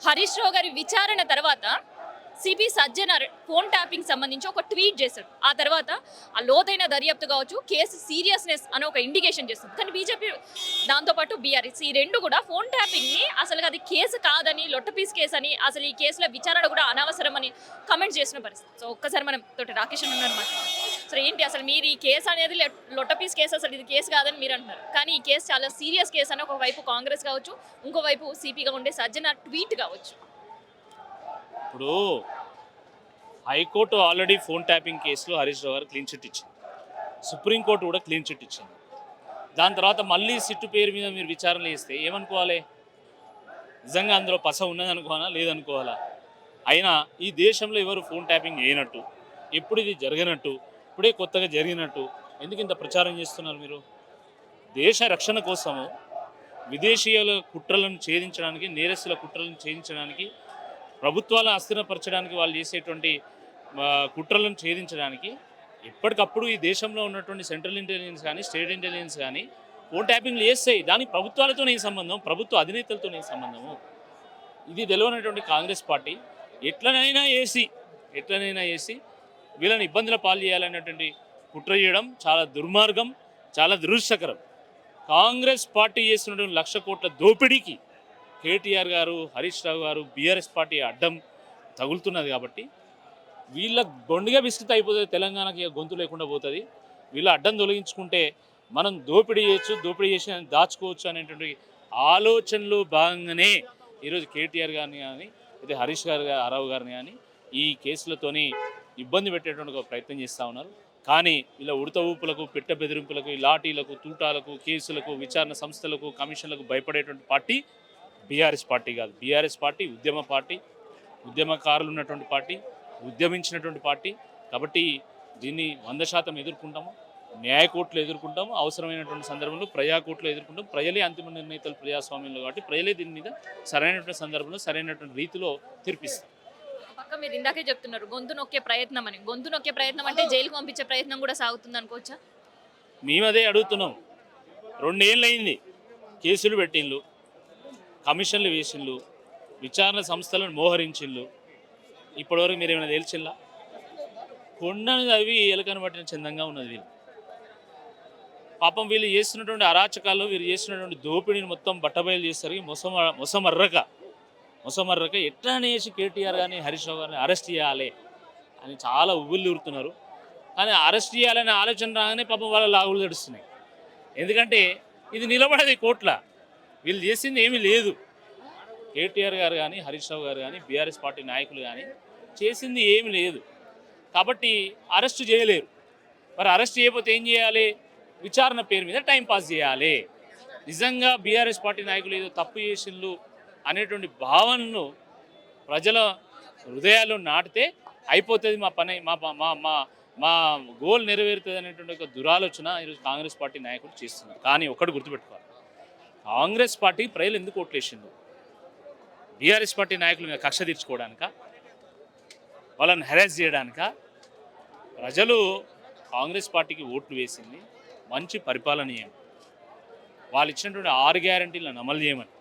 హరీష్ రావు గారి విచారణ తర్వాత సిపి సజ్జనర్ ఫోన్ ట్యాపింగ్ సంబంధించి ఒక ట్వీట్ చేశాడు. ఆ తర్వాత ఆ లోతైన దర్యాప్తు కావచ్చు, కేసు సీరియస్నెస్ అని ఒక ఇండికేషన్ చేస్తుంది. కానీ బీజేపీ దాంతోపాటు బీఆర్ఎస్ ఈ రెండు కూడా ఫోన్ ట్యాపింగ్ని అసలు అది కేసు కాదని, లొట్టపీస్ కేసు అని, అసలు ఈ కేసుల విచారణ కూడా అనవసరం అని కమెంట్ చేసిన పరిస్థితి. సో ఒక్కసారి మనం తోటి రాకేష్ ఉన్నారు మాట్లాడారు. సో ఏంటి అసలు మీరు ఈ కేసు అనేది లొట్టపీస్ కేసు, అసలు ఇది కేసు కాదని మీరు అంటున్నారు. కానీ ఈ కేసు చాలా సీరియస్ కేసు అని ఒకవైపు కాంగ్రెస్ కావచ్చు, ఇంకోవైపు సిపిగా ఉండే సజ్జనర్ ట్వీట్ కావచ్చు. ఇప్పుడు హైకోర్టు ఆల్రెడీ ఫోన్ ట్యాపింగ్ కేసులో హరీష్ రావు గారు క్లీన్ చిట్ ఇచ్చింది. సుప్రీంకోర్టు కూడా క్లీన్ చిట్ ఇచ్చింది. దాని తర్వాత మళ్ళీ సిట్టు పేరు మీద మీరు విచారణ చేస్తే ఏమనుకోవాలి? నిజంగా అందులో పస ఉన్నదనుకోవాలా లేదనుకోవాలా? అయినా ఈ దేశంలో ఎవరు ఫోన్ ట్యాపింగ్ చేయనట్టు, ఎప్పుడు ఇది జరిగినట్టు, ఇప్పుడే కొత్తగా జరిగినట్టు ఎందుకు ఇంత ప్రచారం చేస్తున్నారు మీరు? దేశ రక్షణ కోసము విదేశీయుల కుట్రలను ఛేదించడానికి, నేరస్తుల కుట్రలను ఛేదించడానికి, ప్రభుత్వాలను అస్థిరపరచడానికి వాళ్ళు చేసేటువంటి కుట్రలను ఛేదించడానికి ఎప్పటికప్పుడు ఈ దేశంలో ఉన్నటువంటి సెంట్రల్ ఇంటెలిజెన్స్ కానీ, స్టేట్ ఇంటెలిజెన్స్ కానీ ఫోన్ ట్యాపింగ్లు చేస్తాయి. దానికి ప్రభుత్వాలతోనే సంబంధం, ప్రభుత్వ అధినేతలతోనే సంబంధము. ఇది తెలియనటువంటి కాంగ్రెస్ పార్టీ ఎట్లనైనా వేసి వీళ్ళని ఇబ్బందుల పాలు చేయాలనేటువంటి కుట్ర చేయడం చాలా దుర్మార్గం, చాలా దురదృష్టకరం. కాంగ్రెస్ పార్టీ చేస్తున్నటువంటి 1,00,000 కోట్ల దోపిడీకి కేటీఆర్ గారు, హరీష్ రావు గారు, బీఆర్ఎస్ పార్టీ అడ్డం తగులుతున్నది. కాబట్టి వీళ్ళ గొండుగా విస్తృత అయిపోతుంది, తెలంగాణకి గొంతు లేకుండా పోతుంది. వీళ్ళ అడ్డం తొలగించుకుంటే మనం దోపిడీ చేయొచ్చు, దోపిడీ చేసి దాచుకోవచ్చు అనేటువంటి ఆలోచనలో భాగంగానే ఈరోజు కేటీఆర్ గారిని కానీ, అయితే హరీష్ రావు గారిని కానీ ఈ కేసులతోని ఇబ్బంది పెట్టేటువంటి ఒక ప్రయత్నం చేస్తూ ఉన్నారు. కానీ ఇలా ఉడత ఊపులకు, పెట్ట బెదిరింపులకు, ఈ లాఠీలకు, తూటాలకు, కేసులకు, విచారణ సంస్థలకు, కమిషన్లకు భయపడేటువంటి పార్టీ బీఆర్ఎస్ పార్టీ కాదు. బీఆర్ఎస్ పార్టీ ఉద్యమ పార్టీ, ఉద్యమకారులు ఉన్నటువంటి పార్టీ, ఉద్యమించినటువంటి పార్టీ. కాబట్టి దీన్ని 100% ఎదుర్కొంటాము. న్యాయకోర్టులు ఎదుర్కొంటాము, అవసరమైనటువంటి సందర్భంలో ప్రజాకోర్టులు ఎదుర్కొంటాం. ప్రజలే అంతిమ నిర్ణేతలు ప్రజాస్వామ్యంలో. కాబట్టి ప్రజలే దీని మీద సరైనటువంటి సందర్భంలో సరైనటువంటి రీతిలో తీర్పిస్తారు. పక్క మీరు ఇందాకే చెప్తున్నారు గొంతు నొక్కే ప్రయత్నం అని. గొంతు నొక్కే ప్రయత్నం అంటే జైలుకు పంపించే ప్రయత్నం కూడా సాగుతుంది అనుకోవచ్చా? మేము అదే అడుగుతున్నాం. 2 ఏళ్ళు అయింది, కేసులు పెట్టిండ్లు, కమిషన్లు వేసిండ్లు, విచారణ సంస్థలను మోహరించిండ్లు. ఇప్పటివరకు మీరు ఏమైనా తెలిసిందా? కొండని అవి ఎలుకను పట్టిన చందంగా ఉన్నది. వీళ్ళు పాపం వీళ్ళు చేస్తున్నటువంటి అరాచకాలు, వీళ్ళు చేస్తున్నటువంటి దోపిడీని మొత్తం బట్టబయలు చేస్తారు. మొసమర్రక ఎట్లా అనేసి కేటీఆర్ కానీ, హరీష్ రావు గారిని అరెస్ట్ చేయాలి అని చాలా ఉవ్విళ్ళూరుతున్నారు. కానీ అరెస్ట్ చేయాలనే ఆలోచన రాగానే పాపం వాళ్ళ లాగులు తడుస్తున్నాయి. ఎందుకంటే ఇది నిలబడేది కోట్ల, వీళ్ళు చేసింది ఏమీ లేదు. కేటీఆర్ గారు కానీ, హరీష్ రావు గారు కానీ, బీఆర్ఎస్ పార్టీ నాయకులు కానీ చేసింది ఏమీ లేదు. కాబట్టి అరెస్ట్ చేయలేరు. మరి అరెస్ట్ చేయకపోతే ఏం చేయాలి? విచారణ పేరు మీద టైంపాస్ చేయాలి. నిజంగా బీఆర్ఎస్ పార్టీ నాయకులు ఏదో తప్పు చేసిండ్రు అనేటువంటి భావనను ప్రజల హృదయాల్లో నాటితే అయిపోతుంది, మా పని, మా గోల్ నెరవేరుతుంది అనేటువంటి ఒక దురాలోచన ఈరోజు కాంగ్రెస్ పార్టీ నాయకులు చేస్తున్నారు. కానీ ఒకటి గుర్తుపెట్టుకోవాలి, కాంగ్రెస్ పార్టీ ప్రజలు ఎందుకు ఓట్లేసిండ్రు? బీఆర్ఎస్ పార్టీ నాయకుల మీద కక్ష తీర్చుకోవడానిక, వాళ్ళని హెరాస్ చేయడానిక? ప్రజలు కాంగ్రెస్ పార్టీకి ఓట్లు వేసింది మంచి పరిపాలన చేయమని, వాళ్ళు ఇచ్చినటువంటి 6 గ్యారంటీలను అమలు చేయమని,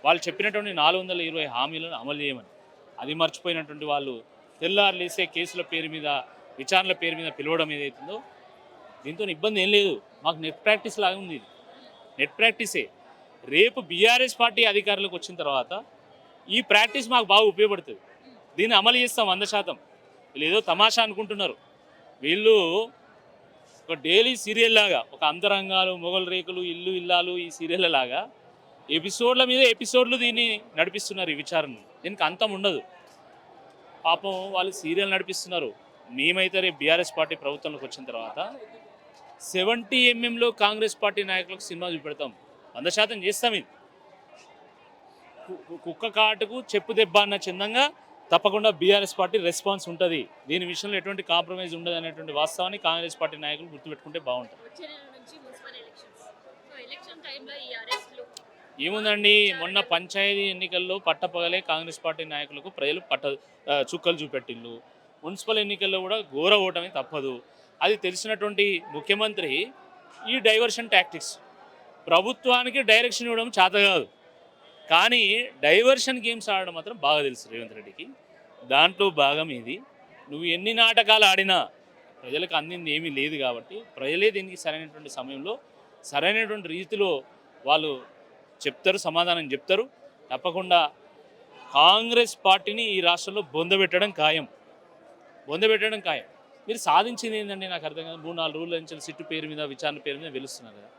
వాళ్ళు చెప్పినటువంటి 420 హామీలను అమలు చేయమని. అది మర్చిపోయినటువంటి వాళ్ళు తెల్లారు లేసే కేసుల పేరు మీద, విచారణల పేరు మీద పిలవడం ఏదైతుందో దీంతో ఇబ్బంది ఏం లేదు. మాకు నెట్ ప్రాక్టీస్ లాగా ఉంది. నెట్ ప్రాక్టీసే. రేపు బీఆర్ఎస్ పార్టీ అధికారులకు వచ్చిన తర్వాత ఈ ప్రాక్టీస్ మాకు బాగా ఉపయోగపడుతుంది. దీన్ని అమలు చేస్తాం 100%. వీళ్ళు ఏదో తమాషా అనుకుంటున్నారు. వీళ్ళు ఒక డైలీ సీరియల్ లాగా, ఒక అంతరంగాలు, మొగల్ రేకులు, ఇల్లు ఇల్లాలు, ఈ సీరియల్ లాగా ఎపిసోడ్ల మీద ఎపిసోడ్లు దీన్ని నడిపిస్తున్నారు. ఈ విచారణ దీనికి అంతం ఉండదు. పాపం వాళ్ళు సీరియల్ నడిపిస్తున్నారు. మేమైతే రేపు బీఆర్ఎస్ పార్టీ ప్రభుత్వంలోకి వచ్చిన తర్వాత 70mm కాంగ్రెస్ పార్టీ నాయకులకు సినిమా చూపెడతాం. 100% చేస్తాం. ఇది కుక్క కాటుకు చెప్పు దెబ్బ అన్న చందంగా తప్పకుండా బీఆర్ఎస్ పార్టీ రెస్పాన్స్ ఉంటుంది. దీని విషయంలో ఎటువంటి కాంప్రమైజ్ ఉండదు అనేటువంటి వాస్తవాన్ని కాంగ్రెస్ పార్టీ నాయకులు గుర్తుపెట్టుకుంటే బాగుంటుంది. ఏముందండి, మొన్న పంచాయతీ ఎన్నికల్లో పట్టపగలే కాంగ్రెస్ పార్టీ నాయకులకు ప్రజలు చుక్కలు చూపెట్టిళ్ళు. మున్సిపల్ ఎన్నికల్లో కూడా ఘోర ఓటమి తప్పదు. అది తెలిసినటువంటి ముఖ్యమంత్రి ఈ డైవర్షన్ టాక్టిక్స్ ప్రభుత్వానికి డైరెక్షన్ ఇవ్వడం చేత కాదు. కానీ డైవర్షన్ గేమ్స్ ఆడడం మాత్రం బాగా తెలుసు రేవంత్ రెడ్డికి. దాంట్లో భాగం ఇది. నువ్వు ఎన్ని నాటకాలు ఆడినా ప్రజలకు అందింది ఏమీ లేదు కాబట్టి ప్రజలే దీనికి సరైనటువంటి సమయంలో సరైనటువంటి రీతిలో వాళ్ళు చెప్తారు, సమాధానం చెప్తారు. తప్పకుండా కాంగ్రెస్ పార్టీని ఈ రాష్ట్రంలో బొందబెట్టడం ఖాయం. మీరు సాధించింది ఏంటంటే నాకు అర్థం కాదు. 3-4 రోజుల నుంచి సిట్టు పేరు మీద, విచారణ పేరు మీద వెలుస్తున్నారు కదా.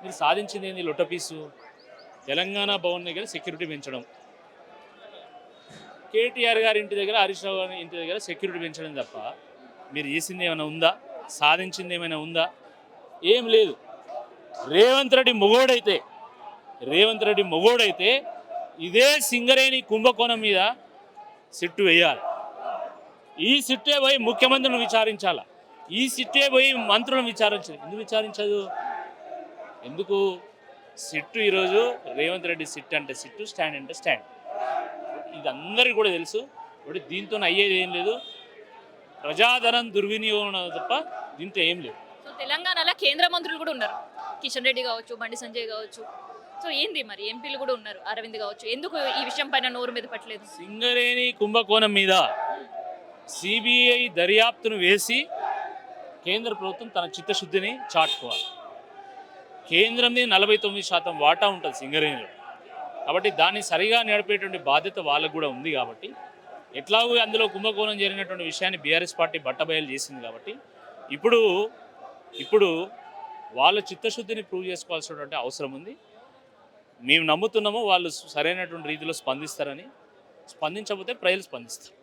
మీరు సాధించింది ఏంది? లొట్టపీసు. తెలంగాణ భవన్ దగ్గర సెక్యూరిటీ పెంచడం, కేటీఆర్ గారి ఇంటి దగ్గర, హరీష్ రావు గారి ఇంటి దగ్గర సెక్యూరిటీ పెంచడం తప్ప మీరు చేసింది ఏమైనా ఉందా? సాధించింది ఏమైనా ఉందా? ఏం లేదు. రేవంత్ రెడ్డి మొగోడైతే ఇదే సింగరేణి కుంభకోణం మీద సిట్టు వేయాలి. ఈ సిట్టే పోయి ముఖ్యమంత్రిని విచారించాలా. ఈ సిట్టే పోయి మంత్రులను విచారించాలి. ఎందుకు విచారించదు? ఎందుకు? సిట్టు ఈరోజు రేవంత్ రెడ్డి సిట్ అంటే సిట్టు, స్టాండ్ అంటే స్టాండ్. ఇది అందరికీ కూడా తెలుసు. ఇప్పుడు దీంతో అయ్యేది ఏం లేదు. ప్రజాధనం దుర్వినియోగం తప్ప దీంతో ఏం లేదు. సో తెలంగాణలో కేంద్ర మంత్రులు కూడా ఉన్నారు. కిషన్ రెడ్డి కావచ్చు, బండి సంజయ్ కావచ్చు. సో ఏంది మరి ఎంపీలు కూడా ఉన్నారు, అరవింద్ కావచ్చు. ఎందుకు ఈ విషయం పైన నోరు మీద పట్టలేదు? సింగరేణి కుంభకోణం మీద సిబిఐ దర్యాప్తును వేసి కేంద్ర ప్రభుత్వం తన చిత్తశుద్ధిని చాటుకోవాలి. కేంద్రంది 49% వాటా ఉంటుంది సింగరేణిలో. కాబట్టి దాన్ని సరిగా నడిపేటువంటి బాధ్యత వాళ్ళకు కూడా ఉంది. కాబట్టి ఎట్లాగో అందులో కుంభకోణం జరిగినటువంటి విషయాన్ని బీఆర్ఎస్ పార్టీ బట్టబయలు చేసింది. కాబట్టి ఇప్పుడు వాళ్ళ చిత్తశుద్ధిని ప్రూవ్ చేసుకోవాల్సినటువంటి అవసరం ఉంది. మేము నమ్ముతున్నాము వాళ్ళు సరైనటువంటి రీతిలో స్పందిస్తారని. స్పందించకపోతే ప్రజలు స్పందిస్తారు.